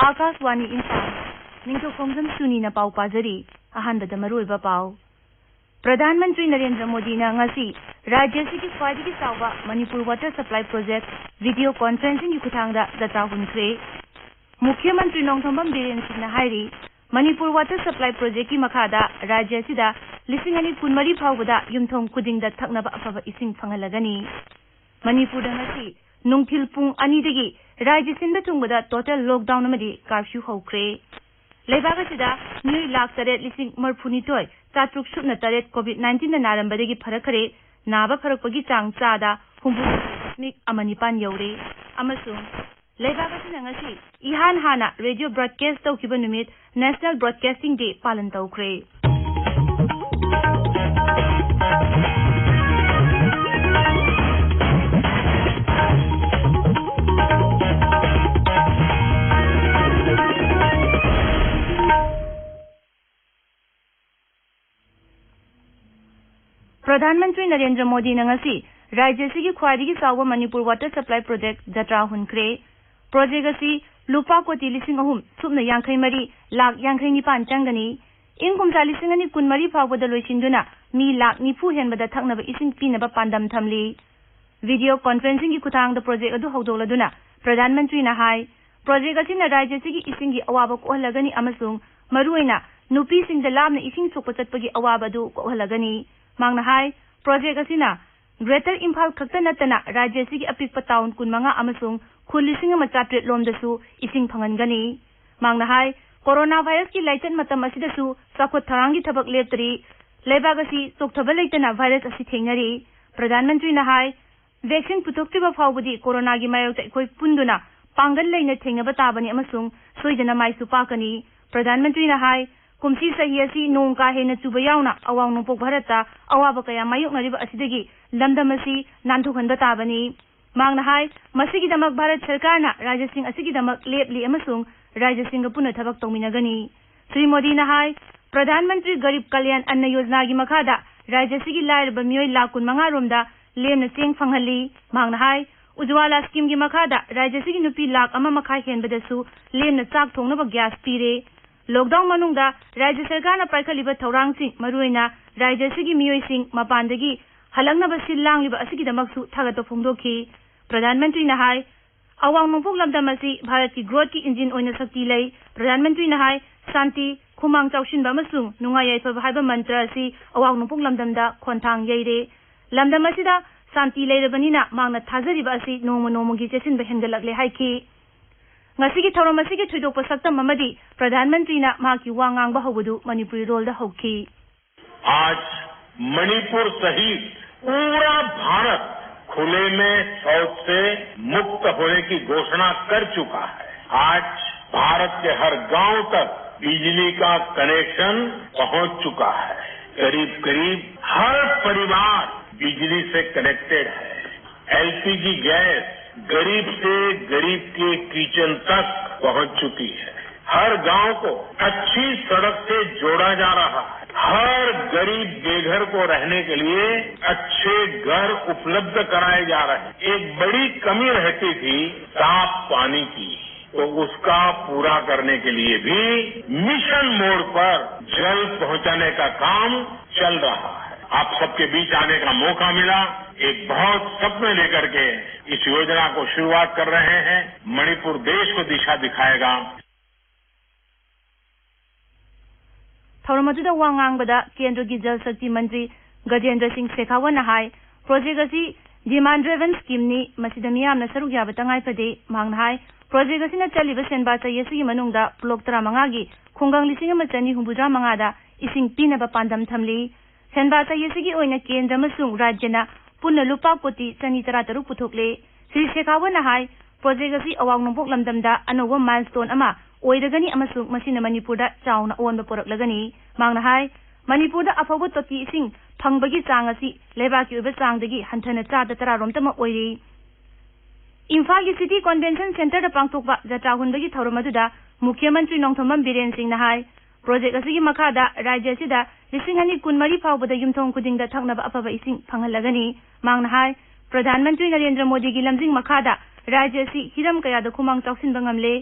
आकाशवाणी इम्फाल निंगथौखोंगजम सुनी न पाउ पाजरी अहानबदा मरुइबा पाउ प्रधानमंत्री नरेंद्र मोदी ने ngasi राज्य की ख्वाइदगी चाउबा Manipur water supply project video conferencing की खुथांगदा दता हुनख्रे मुख्यमंत्री नोंगथोंबम बीरेन सिंहना हाइरी मणिपुर वाटर सप्लाई प्रोजेक्ट की मखादा राज्य सिदा लिसिंग अनि कुनमरी फाउबदा युमथोंग कुदिंगदा थकनबा अफबा इसिंग फंगलगनी मणिपुर ngasi नोंथिल पुंग अनिदगी राज्य सिंदा थुंगदा टोटल लॉकडाउन अमदी कर्फ्यू हौख्रे लेबाग सिदा न्यू लाख तरेट लिसिंग मरफुनिटोय चात्रुक सुबना तरेट कोविड-19 ना नारंबदगी फरकरे नाबा फरकपगी चांग चादा हुंबुनिक अमनिपान यौरे अमसुंग लेबाग सिना ngasi इहान हाना रेडियो ब्रॉडकास्ट तौखिबा नुमित नेशनल ब्रॉडकास्टिंग डे पालन तौख्रे प्रधानमंत्री नरेंद्र मोदी ने ngasi राज्य की ख्वाइदगी चाउबा मणिपुर वाटर सप्लाई प्रोजेक्ट जत्रा हुनख्रे प्रोजेक्ट असि लुपा कोटी लिसिंग अहुम सुबना यांखै मरी लाख यांखै निपान चंगनी इन कुमसा लिसिंग अनि कुनमरी फाउबदा लोइसिंदुना मी लाख निफु हेनबदा थकनबा इसिंग पिनबा पांडम थमली वीडियो कॉन्फ्रेंसिंग की खुथांगदा प्रोजेक्ट अदु हौदोलदुना प्रधानमंत्री ना हाई प्रोजेक्ट असिना राज्य की इसिंग की अवाबा कोहलगनी अमसुंग मरुइना नुपी सिंगदा लामना इसिंग सोकपा चटपगी अवाबा दु कोहलगनी मांगना हाई प्रोजेक्ट असिना ग्रेटर इम्फाल खक्ता नतना राज्य की अपिकपा टाउन कुनमंगा अमसुंग खुल लिसिंग अमा चात्रेट लोमदसु इसिंग फंगनगनी मांगना हाई कोरोना वायरस की लाइटन मतम असिदसु साखोत थरांगी थबक लेप्तरी लेबाग असि सोक्थबा लेटना वायरस असि थेंगनरी प्रधानमंत्री ना हाई वैक्सीन पुथोक्तिबा फाउबदी कोरोना की मायोक्ता अखोय पुंदुना पांगल लेना थेंगबा ताबनी अमसुंग सोइदना माइसु पाकनी प्रधानमंत्री ना हाई कुमसी सही असि नोंग का हेन चुबा यावना अवांग नोंपोक भारतता अवाबा कया मायोक्नरिबा असिदगी लमदम असि नानथोखनबा ताबनी मांगना हाई मसिगिदमक भारत सरकारना राज्य सिंह असिगिदमक लेपली अमसुंग राज्य सिंह पुनः थबक तौमिनगनी श्री मोदी ना हाई प्रधानमंत्री गरीब कल्याण अन्न योजना की मखादा राज्य सिगी लायरबा मियोय लाख कुनमंगा रोमदा लेमना चेंग फंगहली मांगना हाई उज्वाला स्कीम की मखादा राज्य सिगी नुपी लाख अमा मखा हेनबदसु लेमना चाक थोंगनबा गैस पीरे लॉकडाउन मनुंगदा राज्य सरकारना पाइखलिबा थौरांगसिंग मरुइना राज्य सिगी मियोयसिंग मपानदगी हलंगनबा सिल्लांगलिबा असिगिदमकसु थागतो फोंदोखी प्रधानमंत्री ना हाई अवांग नोंपोक लमदम असि भारत की ग्रोथ की इंजिन ओइना शक्ति लई प्रधानमंत्री ना हाई शांति खुमांग चाउशिनबा अमसुंग नुंगाई याइफबा हाइबा मंत्र असि अवांग नोंपोक लमदमदा खोंथांग यैरे लमदम असिदा शांति लेरबनिना मांगना थाजरिबा असि नोंम नोंमगी चेसिनबा हेनगलकले हाइखी ngasi thauram asigi thuidokpa saktam amadi प्रधानमंत्री ना माकी वा ngang हौबदु मणिपुरी रोलदा हौखी आज मणिपुर सहित पूरा भारत खुले में शौच से मुक्त होने की घोषणा कर चुका है आज भारत के हर गांव तक बिजली का कनेक्शन पहुंच चुका है करीब करीब हर परिवार बिजली से कनेक्टेड है एलपीजी गैस गरीब से गरीब के किचन तक पहुंच चुकी है हर गांव को अच्छी सड़क से जोड़ा जा रहा है हर गरीब बेघर को रहने के लिए अच्छे घर उपलब्ध कराए जा रहे हैं एक बड़ी कमी रहती थी साफ पानी की तो उसका पूरा करने के लिए भी मिशन मोड पर जल पहुंचाने का काम चल रहा है आप सबके बीच आने का मौका मिला एक बहुत सपने लेकर के इस योजना को शुरुआत कर रहे हैं मणिपुर देश को दिशा दिखाएगा थौरमदुदा वा ngangbada केंद्र की जल शक्ति मंत्री गजेंद्र सिंह शेखावत हाई प्रोजेक्ट असि डिमांड ड्रिवन स्कीम नि मसिदा मियामना सरुक याबा तंगाई फदे मांगना हाई प्रोजेक्ट असिना चलिबा सेनबा चयेसुगी मनुंगदा ब्लॉक 35 गी खुंगांग लिसिंग अमा चनी हुंबुद्रा मंगादा इसिंग पिनबा पांदम थमली सेनबा चयेसुगी ओइना केंद्र अमसुंग राज्यना पुन्ना लुपा कोटी चनी तरातरु पुथोकले श्री शेखावत हाई प्रोजेक्ट असि अवांग नोंपोक लमदमदा अनोवा माइलस्टोन अमा ओइरगनी अमसुंग मसिना मणिपुरदा चाउना ओनबा पोरकलगनी मांगना हाई मणिपुरदा अफबा तोटी इसिंग फंगबगी चांग असि लेबाकी ओइबा चांगदगी हंथना चादा तरारोमतमा ओइरी इम्फाल की सिटी कन्वेंशन सेंटर पांगथोकबा जत्रा हुनबगी थौरमदुदा मुख्यमंत्री नोंगथोंबम बीरेन सिंहना हाई प्रोजेक्ट असिगी मखादा राज्य असिदा लिसिंग अनि कुनमरी फाउबदा युमथोंग खुदिंगदा थकनबा अफबा इसिंग फंगहलगनी मांगना हाई प्रधानमंत्री नरेंद्र मोदी की लमजिंग मखादा राज्य असि हिरम कयादा खुमांग चाउसिनबा ngamle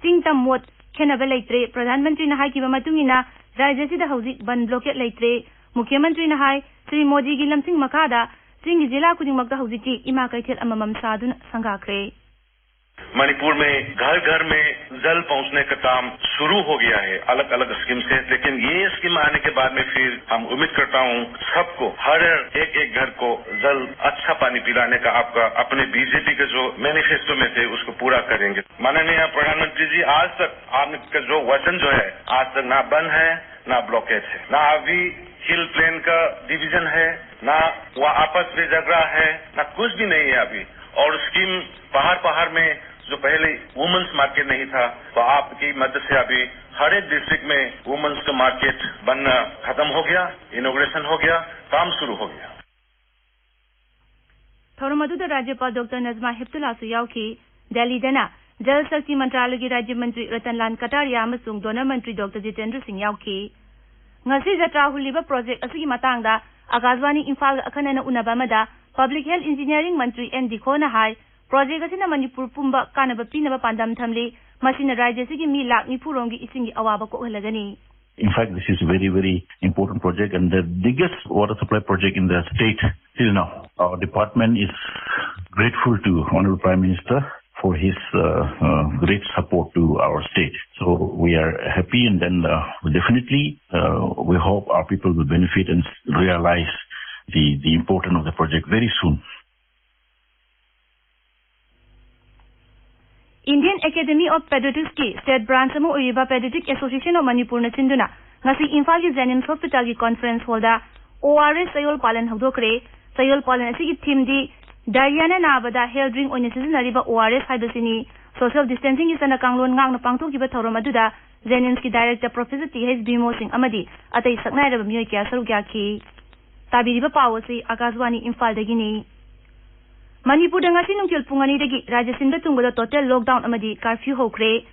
चिंग तम मोट खेनब लेत्रे प्रधानमंत्री ने हाई किबा मतुंगिना राज्य सिदा हौजिक बन ब्लॉकेट लेत्रे मुख्यमंत्री ने हाई श्री मोदी की लमसिंग मखादा चिंग जिला खुदिंगमक्ता हौजिकी इमा कैथेल अममम सादुन संगाख्रे। मणिपुर में घर घर में जल पहुंचने का काम शुरू हो गया है अलग अलग स्कीम से, लेकिन ये स्कीम आने के बाद में फिर हम उम्मीद करता हूं सबको हर एक घर को जल अच्छा पानी पिलाने का आपका अपने बीजेपी के जो मैनिफेस्टो में थे उसको पूरा करेंगे। माननीय प्रधानमंत्री जी, आज तक आपका जो वचन जो है आज तक ना बंद है ना ब्लॉकेज है, ना अभी हिल प्लेन का डिवीजन है, ना वह आपस में झगड़ा है, ना कुछ भी नहीं है अभी। और स्कीम पहाड़ में जो पहले वुमेन्स मार्केट नहीं था तो आपकी मदद से अभी हर एक डिस्ट्रिक्ट में वुमेन्स का मार्केट बनना खत्म हो गया, इनॉग्रेशन हो गया, काम शुरू हो गया। थौरमदुद राज्यपाल डॉक्टर नजमा हेप्तुल्लाह याउखी दिल्ली दना जल शक्ति मंत्रालय की राज्य मंत्री रतनलाल कटारिया अमसुंग डोनर मंत्री डॉक्टर जितेंद्र सिंह याउखी ngasi jatra huliba project asigi matangda agazwani imphal akhanana unaba mada public health engineering mantri N Dikhona hai project asina manipur pumba kanaba pinaba pandam thamli masina rajya sigi mi lakh nipurongi isingi awaba ko halagani. In fact, this is a very, very important project and the biggest water supply project in the state till now. Our department is grateful to Honorable Prime Minister for his great support to our state. So we are happy, and then definitely we hope our people will benefit and realize the importance of the project very soon. Indian Academy of Pediatrics की State Branch में उरिबा Pediatric Association of Manipur ने चिंदुना ngasi Imphal की Jennings Hospital की conference hall दा ORS sayol palan hawdokre sayol palan asigi theme di Diana Nabada health drink on seasonariba ORS haibasini social distancing is ana kanglon ngang na pangtok kiba thorom aduda Jennings ki director Professor T.H. Bimo Singh amadi atai saknai raba myoy kya saru kya ki tabiriba pawasi Akashwani Imphal dagini Manipur dangasi nungkil pungani dagi Rajya Sinda tunggoda total lockdown amadi curfew hokre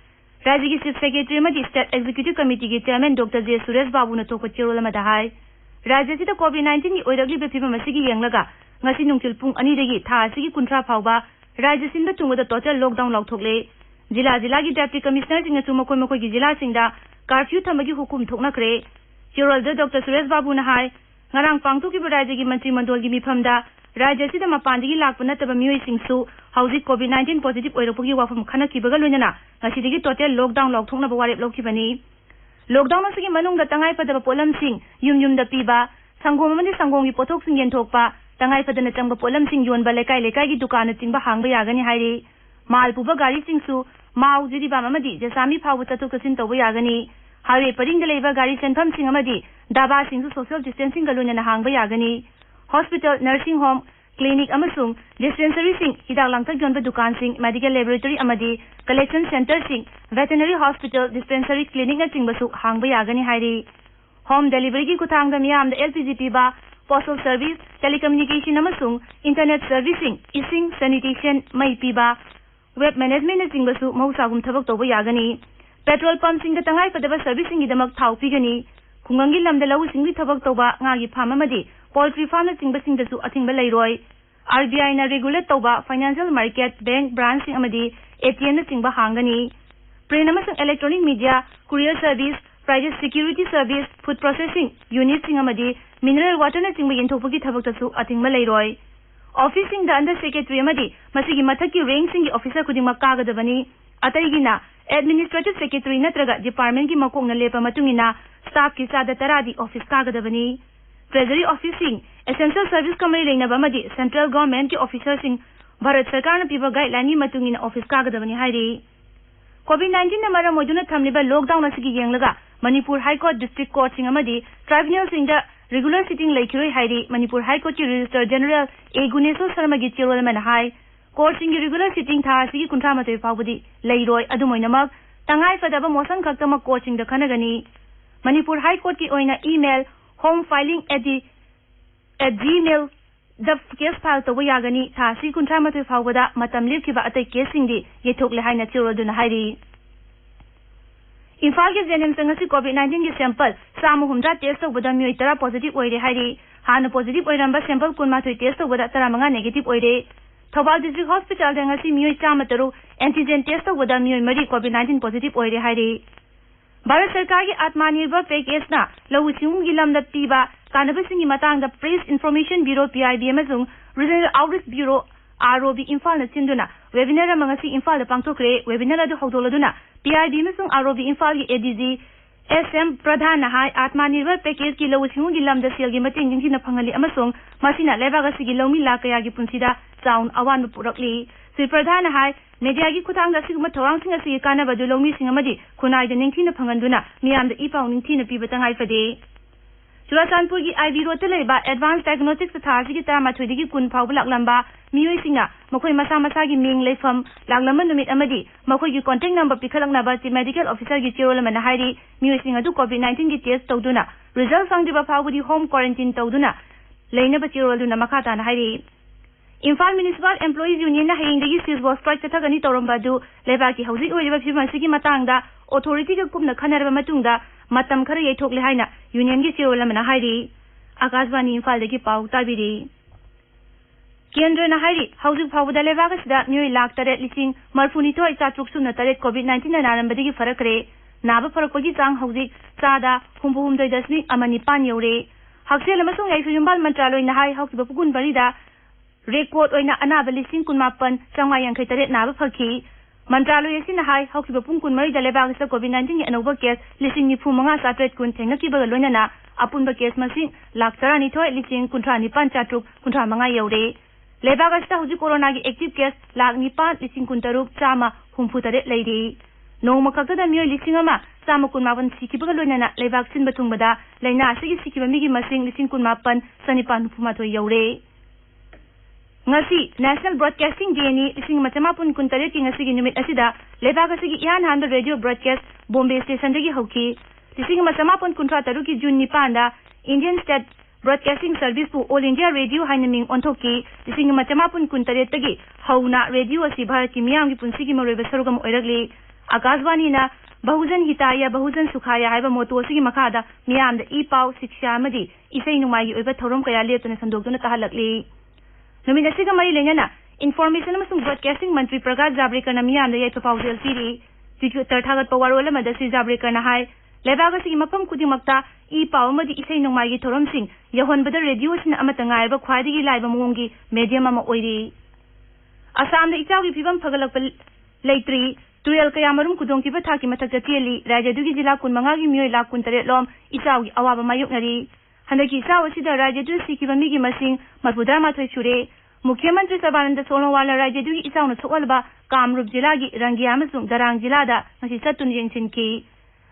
Rajya ki Chief Secretary amadi State Executive Committee ki Chairman Dr. J. Suresh Babu na toko chirol amada hai Rajya Sida COVID-19 ki oiragli bepiba masigi yanglaga ngasi nungkil pung ani dagi tha asigi kuntra phawba Rajya Sinda tunggoda total lockdown lauthokle jila gi deputy commissioner sing asu makoi gi jila singda curfew thamagi hukum thoknakre chirol da Dr. Suresh Babu na hai ngarang pangtu ki rajya gi mantri mandol gi mifamda Rajya Sida mapandigi lakpa nataba miyoi singsu hauji COVID-19 positive oirakpagi wafam khanakibaga loinana ngasi dagi total lockdown lauthokna ba warep lokibani lockdown asigi manungda tangai padaba polam sing yum da piba sangom amani sangom gi pothok sing yenthokpa tangai padana changba polam sing yonba lekai gi dukan chingba hangba yagani hairi mal puba gari singsu mau jidi ba mamadi jasami phawu tatuk kasin toba yagani highway paring da leiba gari senpham sing amadi daba singsu social distancing galuna na hangba yagani hospital nursing home clinic amasung dispensary sing hidak langtak yonba dukan sing medical laboratory amadi collection center sing veterinary hospital dispensary clinic na chingbasu hangba yagani hairi home delivery ki kuthangda miyam da LPG piba postal service telecommunication amasung internet servicing ising sanitation mai piba web management na chingbasu mausagum thabak toba yagani petrol pump sing da tangai padaba servicing idamak thau pigani khungangi lamda lau sing thabak toba ngagi pham amadi poultry farm na chingbasing dasu athingba leiroi RBI na regulate toba financial market bank branch sing amadi ATM na chingba hangani print amasung electronic media courier service private security service food processing unit sing amadi mineral water na chingba yenthokpagi thabak tasu athingba leiroi office sing da under secretary amadi masigi mathaki rank sing officer kudingma kagadabani ataigina administrative secretary natraga department ki makong na lepa matungina staff ki sada taradi office kagadabani treasury office sing essential service kamari leinaba amadi central government ki officer sing bharat sarkar na piba guideline ni matungina office kagadabani hairi COVID-19 na maram moduna thamliba lockdown asigi yenglaga Manipur High Court District Court sing amadi tribunal sing da regular sitting laikiroi hairi Manipur High Court ki Registrar General A Guneso Sharma gi chirol man hai court sing regular sitting tha asigi kuntra matoi pawbudi leiroi adumoinamak tangai fadaba mosang khaktama court sing da khanagani Manipur High Court ki oina email home filing at gmail the case file to yagani tha si kuntra matoi pawbada matam lepkiba atai case sing di yethokle haina chirol duna hairi Imphal ke Jennings ngasi COVID-19 ki sample samu humda test tawbada miyoi tara positive oire hairi hana positive oiramba sample kunma thoi test tawbada tara manga negative oire Thobal District Hospital ngasi mioi chama taru antigen test tawda mioi mari COVID-19 positive oire hairi. Bharat Sarkar ki Atmanirbhar package na lawu chingum gi lamda piba kanabasing matang da Press Information Bureau PIB amazung Regional Outreach Bureau ROB Imphal na sinduna webinar amangasi Imphal da pangthokre webinar adu hawdoladuna PIB amazung ROB Imphal gi ADG SM Pradhan na hai Atmanirbhar package ki lawu chingum gi lamda sel gi mating jingthina phangali amasung masina lebagasi gi lawmi lakaya gi punsida sound awan purakli Sri Pradhan hai media gi khutang da sigma thawang singa si kana badu lawmi singa madi khunai da ningthina phanganduna miyam da ipau ningthina pibatang hai fade Churasanpur gi IB road te leba advanced diagnostics thaji gi tama thodi gi kun phau bulak lamba miyoi singa makhoi masa masa gi ming lefam langlama numit amadi makhoi gi contact number pikhalakna ba ti medical officer gi chirol man hairi miyoi singa du COVID-19 gi test tawduna result sangdiba phawudi home quarantine tawduna leina ba chirol duna makhata na hairi Imphal Municipal Employees Union na hayingdagi seizure strike tathagani tawramba du leba ki hauji oiba phimasi matangda authority ga kumna khanarba matungda matam khara yaithokle haina union gi chirol amana hairi Akashvani Imphal dagi pau tabiri Kendra na hairi hauji phawda leba ga sida mioi lakh tare lising marfuni to isa truksuna tare COVID-19 na narambadagi farakre naba farakpagi chang hauji sada humbuhum dai dasmi amani pan yore haksel amasung yaisu yumbal mantraloi na hai hauki bapugun barida record oina anaba lising kunmapan sangwa yankai tare naba phaki Mantraloi asina hai haukiba pung kun mari dale baga sa COVID-19 gi anoba case lising ni phumanga sa tret kun thenga ki baga loina na apun ba case masing laktara ni thoi lising kunthra ni pan chatruk kunthra manga yaure lebaga sta huji corona gi active case lag ni pan lising kun taruk chama humfu tare leiri nongma khakta da mioi lising ama chama kun maban siki baga loina na lebak sin batung bada leina asigi sikiba mi gi masing lising kun mapan sanipan phuma thoi yaure Ngasi National Broadcasting Day ni ising machamapun kuntare ki ngasi gi numit asida lebaga sigi yan handa radio broadcast Bombay station dagi hoki ising machamapun kuntra taruki June ni panda Indian State Broadcasting Service pu All India Radio hainaming ontoki ising machamapun kuntare tagi hauna radio asi bharat ki miyam gi punsi gi maroi sarugam oiragli Akashvani na Bahujan Hitaya Bahujan Sukhaya haiba moto sigi makada miyam da ipau siksha amadi isai numai gi oiba thorom kaya leptuna sandokduna tahalakli Nominasiga mari lenyana information amasung broadcasting mantri Prakash Javadekar na miyam da yaitu pawdel siri tiku tarthagat pawarwala madasi Javadekar na hai lebaga sigi mapam kudimakta I paw amadi isai nongmai gi thorom sing yahon bada radio sin amata ngaiba khwadi gi laiba mongi medium ama oiri Assam da ichaw gi phibam phagalak leitri tuel kayamarum kudong ki batha ki mathak cheli rajya dugi jila kun manga gi mioi lak kun tare lom ichaw gi awaba mayuk nari Handaki sawa sida rajya du sikiba migi masing marpudar mathoi chure Mukhyamantri Sarbananda Sonowala rajya du isaw na sokalba Kamrup jila gi Rangi amasung Darang jila da ngasi satun yengsin ki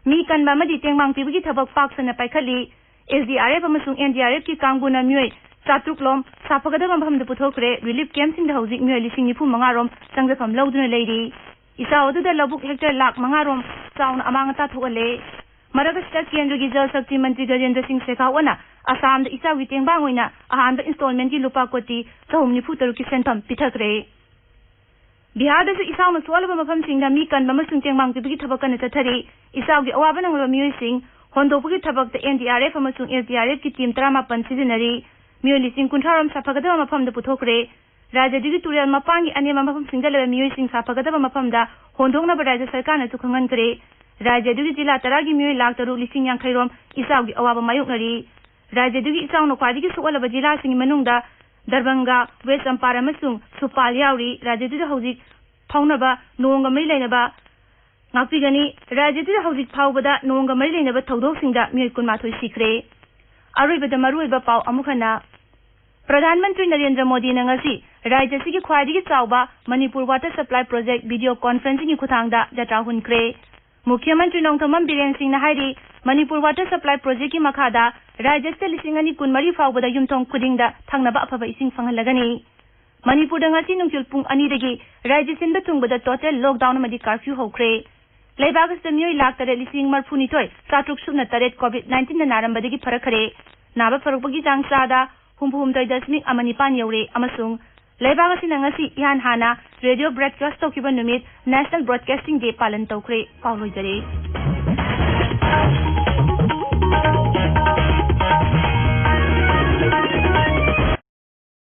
Mi kanba madi tengmang pibagi thabak pak sana paikhatli SDRF amasung NDRF ki kangbuna mioi satruk lom sapagadaba mpham da puthokre relief camp sing da hojik mioi lising nifu mangarom sangjafam lawduna leiri isaw du da labuk hector lak mangarom sauna amangata thokale Maragasta Kendra gi Jal Shakti Mantri Gajendra Singh Shekhawana Assam da isa wi tengbang oina ahan da installment gi lupa koti kahum ni phutaru ki sentham pithakre Bihar da isa ma swalaba mafam sing da mi kan bamasung tengbang gi thabakan ta thari isa gi awa banang lo mioi sing hondo bugi thabak da NDRF amasung SDRF ki team 35 sizinari mioi lising kuntharam saphagada mafam da puthokre Raja digi turial mapangi anema mafam sing da le mioi sing saphagada mafam da hondongna ba Raja Sarkar na tukhangan kare Raja dugi jila taragi mioi lak taru lising yang khairom isaw gi awaba mayuk nari Raja dugi isaw no kwadi gi suwalaba jila sing manungda Darbanga West Ampara masung Supal yauri Raja dugi hojik phaunaba nonga mai lainaba ngapigani Raja dugi hojik phawbada nonga mai lainaba thodok singda mioi kunmathoi sikre aroibada maruiba paw amukhana Pradhan Mantri Narendra Modi na ngasi Rajya sigi khwadi gi chawba Manipur Water Supply Project video conferencing gi khuthangda jatra hunkre Mukhyamantri Ningthoukhongjam Suni na hairi Manipur Water Supply Project ki makhada Rajya sta lising ani kunmari phawbada yumthong khudingda thangnaba afaba ising phangalagani Manipur da ngasi nungchul pung ani dagi Rajya sinba tungbada total lockdown amadi curfew hokre Leibagas da mioi lak tare lising marphuni toy satruk subna taret COVID-19 na narambadagi pharakhare naba pharakpagi jang sada humphum dai dasmik amani pan yaure amasung Leibaga sina ngasi ihan hana radio broadcast tokiba numit National Broadcasting Day palan tawkre pauloi jare